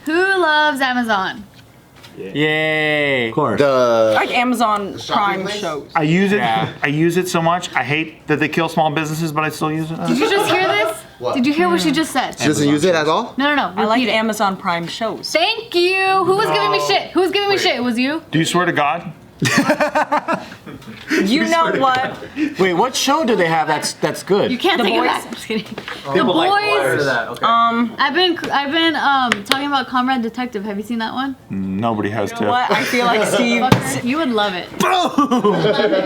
Who loves Amazon? Yay. Of course. Like Amazon Prime place? shows. I use it. Yeah. I use it so much. I hate that they kill small businesses, but I still use it. Did you just hear this? What? Did you hear what she just said? She doesn't use it at all? No. I like Repeat it. Amazon Prime shows. Thank you. Who was giving me shit? Who was giving me shit? It was you. Do you swear to God? You know what? Wait, what show do they have that's good? You can't The take it Boys? back. I'm just kidding. The Boys. Okay. I've been talking about Comrade Detective. Have you seen that one? Nobody has You to. know what? I feel like Steve. Fucker, you would love it.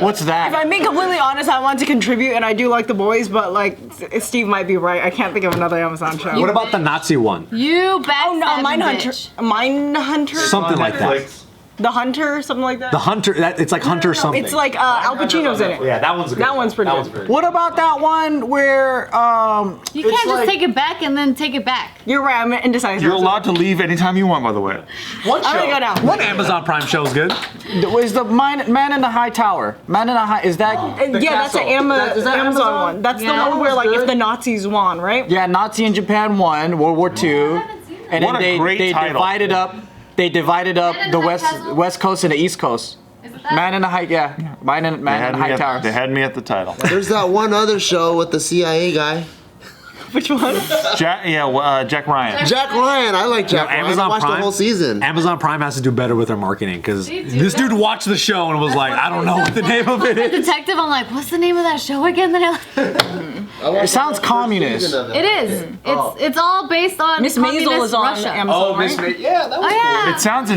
What's If that? I'm being completely honest, I want to contribute, and I do like The Boys, but like Steve might be right. I can't think of another Amazon show. What about the Nazi one? You back. Oh no, Mindhunter. Something like that. The Hunter, something like that. The Hunter. It's like Hunter something. It's like Al Pacino's in it. Yeah, that one's good. That one's pretty good. What about that one where You can't just take it back and then take it back. You're right. I'm indecisive. You're allowed to leave anytime you want, by the way. One I'm gonna go now. One Amazon Prime show is good. is the Man in the High Tower? Man in the High is that? Yeah, that's an Is that Amazon one. That's Yeah. the one where like if the Nazis won, right? Yeah, Nazi in Japan won World War II, and What then a great they title. divided up. They divided up Man in the the High West Coast and the East Coast. Is it that? Man in the High, yeah. Man in the High Tower. They had me at the title. There's that one other show with the CIA guy. Which one? Jack Ryan. Jack Ryan. I like Jack Ryan. I Amazon watched Prime. the whole season. Amazon Prime has to do better with their marketing because They do. this dude watched the show and was like, I don't know what the name of it is. Detective. I'm like, what's the name of that show again? That It sounds communist. it is. It's all based on Miss communist Maisel is on Russia. Amazon, right? Yeah, that was Oh yeah. It sounds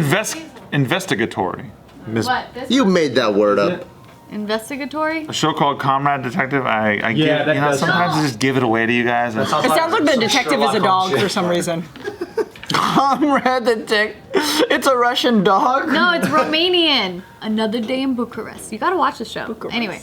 investigatory. What? This You made that word up. investigatory? A show called Comrade Detective. I Yeah, get, that you know, does sometimes I just give it away to you guys. It sounds like the detective is a dog for some reason. Comrade Detective. It's a Russian dog. No, it's Romanian. Another Day in Bucharest. You gotta watch the show. Anyway,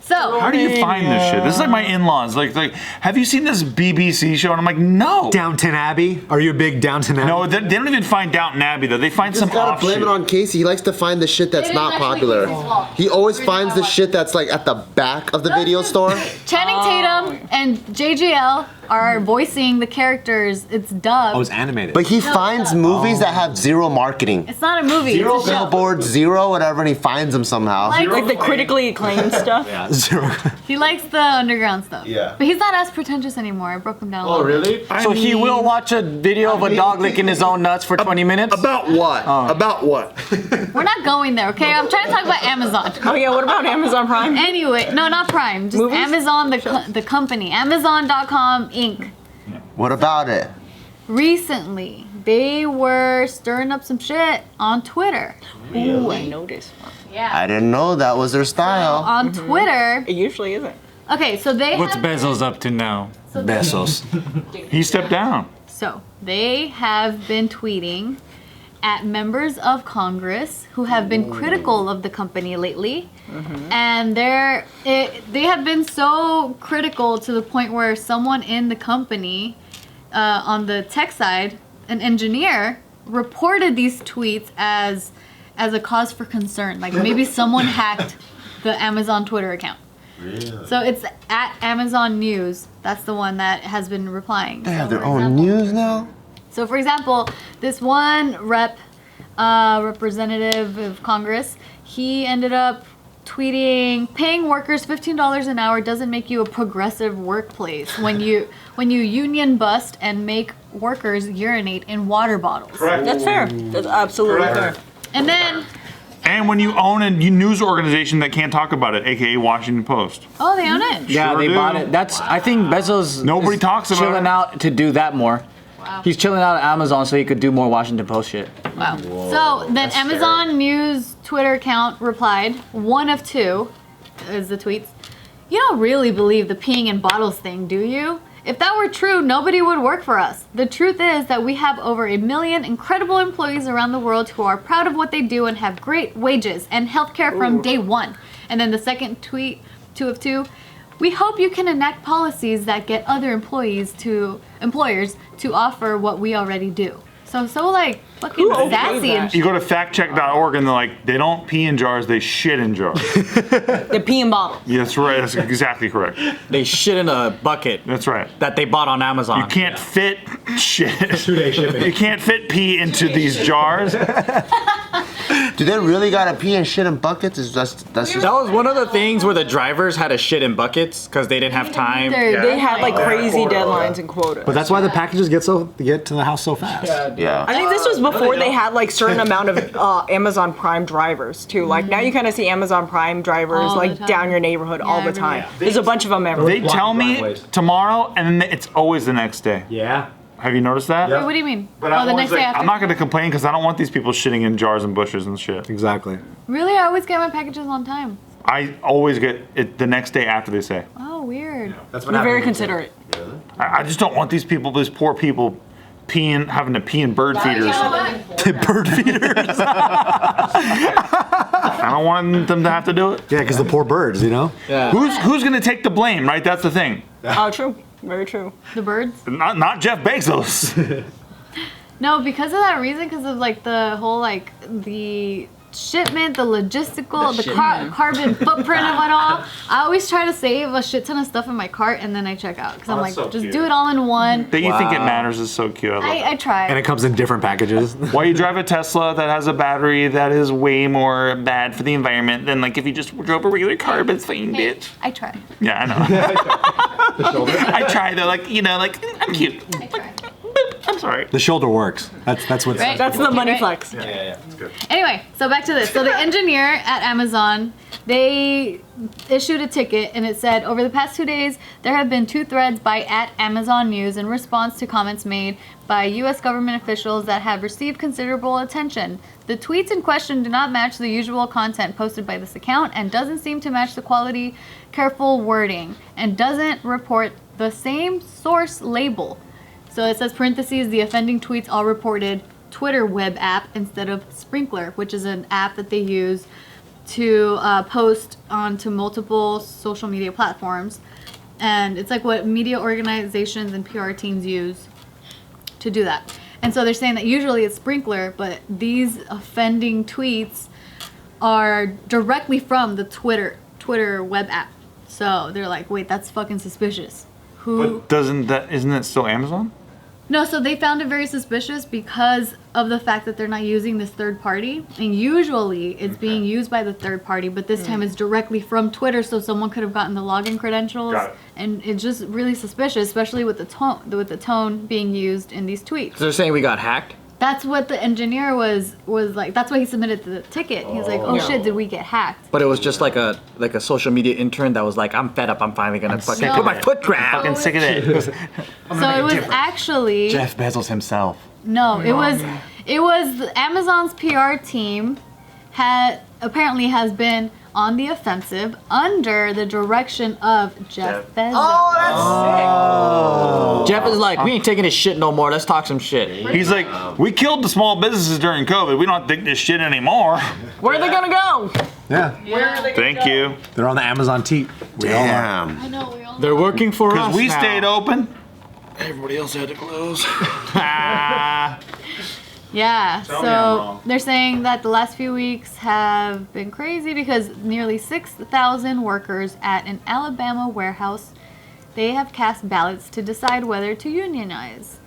so How do you find this shit? This is like my in-laws. Like, have you seen this BBC show? And I'm like, no. Downton Abbey. Are you a big Downton Abbey? No, they don't even find Downton Abbey though. They find some Just gotta offshoot. blame it on Casey. He likes to find the shit that's It is not actually popular. Casey's fault. He always Reason finds I the watch shit that's like at the back of the video store. Channing Tatum and JGL are voicing the characters. It's dubbed. Oh, it's animated. But he finds movies that have zero marketing. It's not a movie. Zero it's a show. billboards, zero whatever, and he finds them somehow. Like the critically acclaimed stuff. yeah, zero. He likes the underground stuff. Yeah. But he's not as pretentious anymore. I broke him down. a little bit. So he will watch a video of a dog licking his own nuts for 20 minutes? About what? About what? We're not going there, okay? I'm trying to talk about Amazon. Oh yeah, what about Amazon Prime? Anyway, no, not Prime. Just Movies? Amazon, the company. Amazon.com Inc. What about it? Recently, they were stirring up some shit on Twitter. Ooh, I noticed. Yeah. I didn't know that was their style. On Twitter. It usually isn't. Okay, so they What's have, Bezos up to now? Bezos. He stepped down. So they have been tweeting at members of Congress who have been critical of the company lately, and they have been so critical to the point where someone in the company, on the tech side, an engineer, reported these tweets as a cause for concern. Like maybe someone hacked the Amazon Twitter account. So it's at Amazon News. That's the one that has been replying. They have their own news now? So, for example, this one representative of Congress, he ended up tweeting, "Paying workers $15 an hour doesn't make you a progressive workplace when you union bust and make workers urinate in water bottles." That's fair. That's absolutely fair. And then, And when you own a news organization that can't talk about it, aka Washington Post. oh, they own it. Yeah, Sure they do. bought it. That's I think Bezos Nobody is talks about chilling it. out to do that more. Wow. He's chilling out at Amazon so he could do more Washington Post shit. Wow. So then Amazon News Twitter account replied, one of two is the tweets. "You don't really believe the peeing in bottles thing, do you? If that were true, nobody would work for us. The truth is that we have over 1 million incredible employees around the world who are proud of what they do and have great wages and healthcare from day one." And then the second tweet, 2 of 2, "We hope you can enact policies that get other employers to offer what we already do." So like fucking okayed sassy and that? You go to factcheck.org and they're like, they don't pee in jars, they shit in jars. The pee and bottle. Yeah, that's right. That's exactly correct. They shit in a bucket That's right. that they bought on Amazon. You can't fit shit. 2-day shipping. You can't fit pee into these jars. Do they really gotta pee and shit in buckets? Is that's just That was one of the things where the drivers had to shit in buckets because they didn't have time. They had like crazy deadlines and quotas. But that's why the packages get to the house so fast. yeah. I think this was before they had like certain amount of Amazon Prime drivers too. Like now you kind of see Amazon Prime drivers All the like time. down your neighborhood all the everywhere. time. There's a bunch of them everywhere. They tell me driveways. tomorrow and then it's always the next day. Yeah. Have you noticed that? Wait, what do you mean? But oh, I'm the always next day like, after. I'm not going to complain because I don't want these people shitting in jars and bushes and shit. Exactly. Really, I always get my packages on time. I always get it the next day after they say. Oh, weird. That's what You're very considerate. I just don't want these people, these poor people, having to pee in bird feeders. Bird feeders. I don't want them to have to do it. Yeah, because the poor birds, you know? Who's going to take the blame, right? That's the thing. Oh, true. Very true. The birds? Not Jeff Bezos. No, because of that reason, because of like the whole like the shipment, the logistical, the carbon footprint of it all. I always try to save a shit ton of stuff in my cart and then I check out because I'm like, so just cute. do it all in one. That you think it matters is so cute. I love it. I try. And it comes in different packages. Why you drive a Tesla that has a battery that is way more bad for the environment than like if you just drove a regular car, but it's fine, Hey, bitch. I try. Yeah, I know. I try though, like, you know, like, I'm cute. I try. I'm sorry. The shoulder works. That's what's Right. That's the money Right. flex. Anyway, so back to this. So the engineer at Amazon, they issued a ticket and it said, over the past 2 days, there have been 2 threads by @Amazon News in response to comments made by U.S. government officials that have received considerable attention. The tweets in question do not match the usual content posted by this account and doesn't seem to match the quality, careful wording, and doesn't report the same source label. So it says parentheses, the offending tweets all reported Twitter web app instead of Sprinkler, which is an app that they use to post onto multiple social media platforms. And it's like what media organizations and PR teams use to do that. And so they're saying that usually it's Sprinkler, but these offending tweets are directly from the Twitter web app. So they're like, wait, that's fucking suspicious. Who? But isn't it still Amazon? No, so they found it very suspicious because of the fact that they're not using this third party. And usually it's being used by the third party, but this time it's directly from Twitter, so someone could have gotten the login credentials. Got it. And it's just really suspicious, especially with the tone being used in these tweets. So they're saying we got hacked? That's what the engineer was like. That's why he submitted the ticket. He was like, "Oh shit, did we get hacked?" But it was just like a social media intern that was like, I'm fed up. I'm finally gonna fucking sick put of my it. foot down. Fucking sick of it. So it was actually Jeff Bezos himself. no, it was Amazon's PR team apparently has been on the offensive under the direction of Jeff Bezos. Jeff is like, we ain't taking this shit no more. Let's talk some shit. He's like, we killed the small businesses during COVID. We don't think this shit anymore. Where are they gonna go? Yeah. Thank you. They're on the Amazon teat. We all are. Damn. I know we all. They're working for us Because we now. stayed open. Everybody else had to close. Yeah, me I'm so wrong. they're saying that the last few weeks have been crazy because nearly 6,000 workers at an Alabama warehouse, they have cast ballots to decide whether to unionize.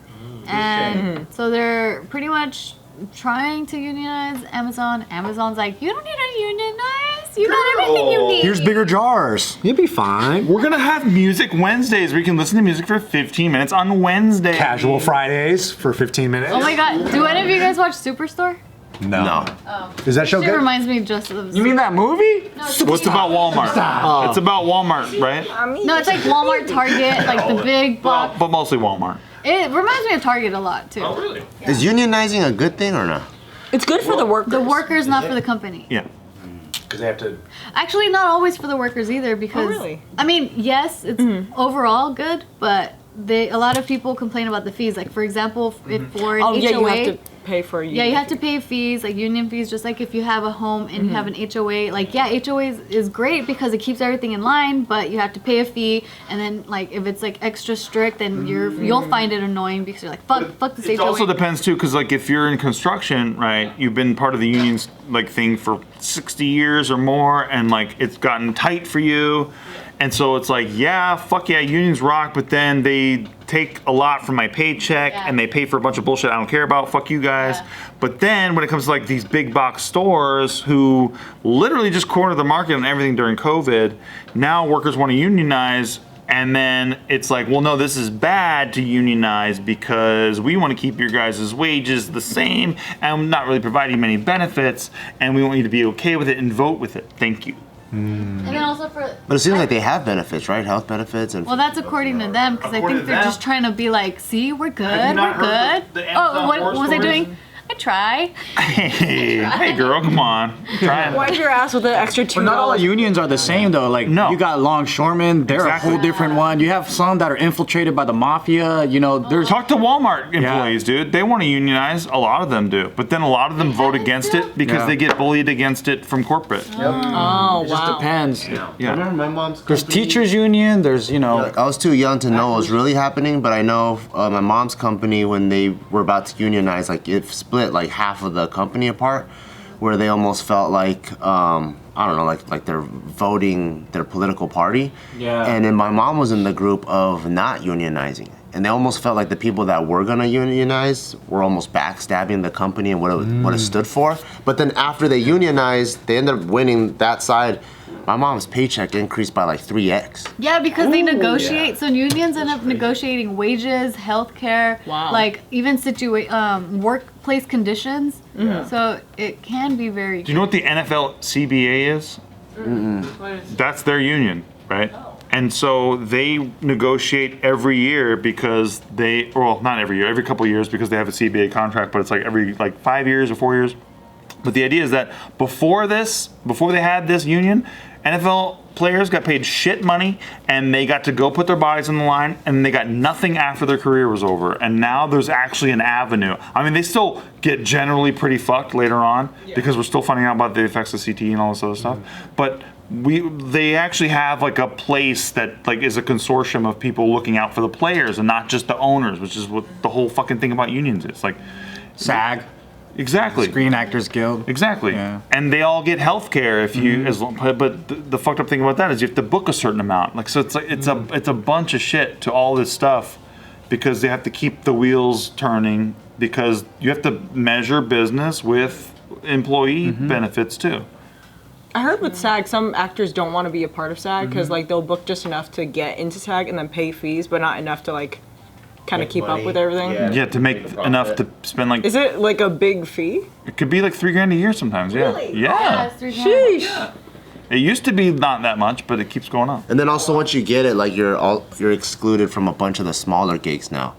And so they're pretty much trying to unionize Amazon. Amazon's like, you don't need to unionize. You got everything you need. Here's bigger jars. You'll be fine. We're gonna have Music Wednesdays where you can listen to music for 15 minutes on Wednesday. Casual Fridays for 15 minutes. Oh my god, do any of you guys watch Superstore? No. Is that show It good? reminds me just of. You mean that movie? What's about Walmart? It's about Walmart, right? No, it's like Walmart, Target, like the big block. But mostly Walmart. It reminds me of Target a lot too. Is unionizing a good thing or not? It's good for the workers. The workers, not for the company. Yeah. Because they have to. Actually, not always for the workers either. Because really? I mean, yes, it's overall good, but a lot of people complain about the fees. Like for example, if for an Oh, HOA, yeah, you have to pay for a union. Yeah, you have to pay fees, like union fees, just like if you have a home and you have an HOA. Like, yeah, HOA is great because it keeps everything in line, but you have to pay a fee. And then, like, if it's like extra strict, then you'll find it annoying because you're like, fuck this It HOA. also depends too, because like if you're in construction, right, you've been part of the union's like thing for 60 years or more, and like it's gotten tight for you, and so it's like, yeah, fuck yeah, unions rock, but then they take a lot from my paycheck and they pay for a bunch of bullshit I don't care about. Fuck you guys. Yeah. But then when it comes to like these big box stores who literally just cornered the market on everything during COVID, now workers want to unionize. And then it's like, well, no, this is bad to unionize because we want to keep your guys' wages the same and not really providing many benefits, and we want you to be okay with it and vote with it. Thank you. And then also for. But it seems like they have benefits, right? Health benefits and. Well, that's according to them, because I According think to they're them. just trying to be like, see, we're good, Have you not we're heard good. the Oh, Amazon what war was I stories? doing? I try. Hey girl, come on. Try it. Wipe your ass with an extra $2. But not all unions are the same though. Like No. you got longshoremen, they're Exactly. a whole different one. You have some that are infiltrated by the mafia. You know, there's Talk to Walmart employees, dude. They want to unionize. A lot of them do. But then a lot of them vote against it because Yeah. they get bullied against it from corporate. Oh, it just wow. depends. Yeah. Remember my mom's There's company? teachers union. There's Like, I was too young to know what was really happening, but I know my mom's company, when they were about to unionize, like it split like half of the company apart, where they almost felt like I don't know, like they're voting their political party. Yeah. And then my mom was in the group of not unionizing, and they almost felt like the people that were gonna unionize were almost backstabbing the company and what it stood for. But then after they unionized, they ended up winning that side. My mom's paycheck increased by like 3x. Yeah, because they negotiate. So unions end up negotiating wages, healthcare, Wow. like even workplace conditions. So it can be very. Do you know what the NFL CBA is? That's their union, right? And so they negotiate every year because not every year, every couple of years because they have a CBA contract, but it's like every 5 years or 4 years. But the idea is that before they had this union, NFL players got paid shit money and they got to go put their bodies on the line and they got nothing after their career was over. And now there's actually an avenue. I mean, they still get generally pretty fucked later on because we're still finding out about the effects of CTE and all this other stuff. But they actually have like a place that like is a consortium of people looking out for the players and not just the owners, which is what the whole fucking thing about unions is. Like SAG, exactly. Screen Actors Guild. Exactly. Yeah. And they all get health care if you but the fucked up thing about that is you have to book a certain amount. Like so it's like it's a bunch of shit to all this stuff because they have to keep the wheels turning because you have to measure business with employee benefits too. I heard with SAG, some actors don't want to be a part of SAG because like they'll book just enough to get into SAG and then pay fees, but not enough to like kind of keep up with everything. Yeah, to make enough to spend like Is it like a big fee? it could be like $3,000 a year sometimes. Yeah. Really? Yeah. Sheesh. It used to be not that much, but it keeps going up. And then also once you get it, like you're excluded from a bunch of the smaller gigs now.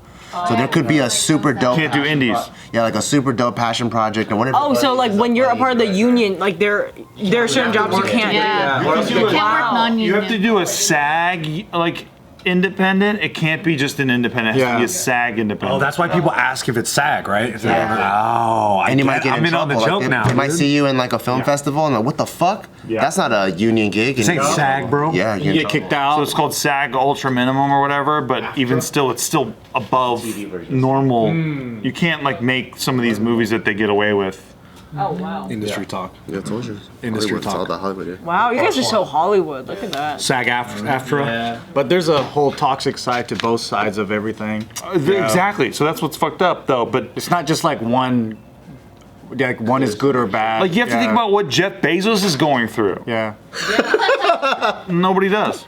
So there could be a super dope. Can't do indies. Yeah, like a super dope passion project or whatever. Oh, so like when you're a part of the union, like there are certain jobs you can't do. Yeah. Yeah. You can't work Wow. non-union. You have to do a SAG like independent. It can't be just an independent. It has to be a SAG independent. Oh, that's why people ask if it's SAG, right? If they Yeah. don't know. And you might get I'm in in on trouble. the joke like, now. They might dude. see you in like a film festival and like, what the fuck? Yeah. That's not a union gig. This ain't SAG, bro. Yeah, You get kicked out. So it's called SAG Ultra Minimum or whatever, but even still, it's still above normal. You can't like make some of these movies that they get away with. Oh wow. Industry talk. Yeah, I told you. Industry Hollywood, it's talk. all the Hollywood. Yeah. Wow, you guys are so Hollywood. Look at that. SAG after. But there's a whole toxic side to both sides of everything. Exactly. So that's what's fucked up, though. But It's not just like one is good or bad. like you have to think about what Jeff Bezos is going through. Yeah. Nobody does.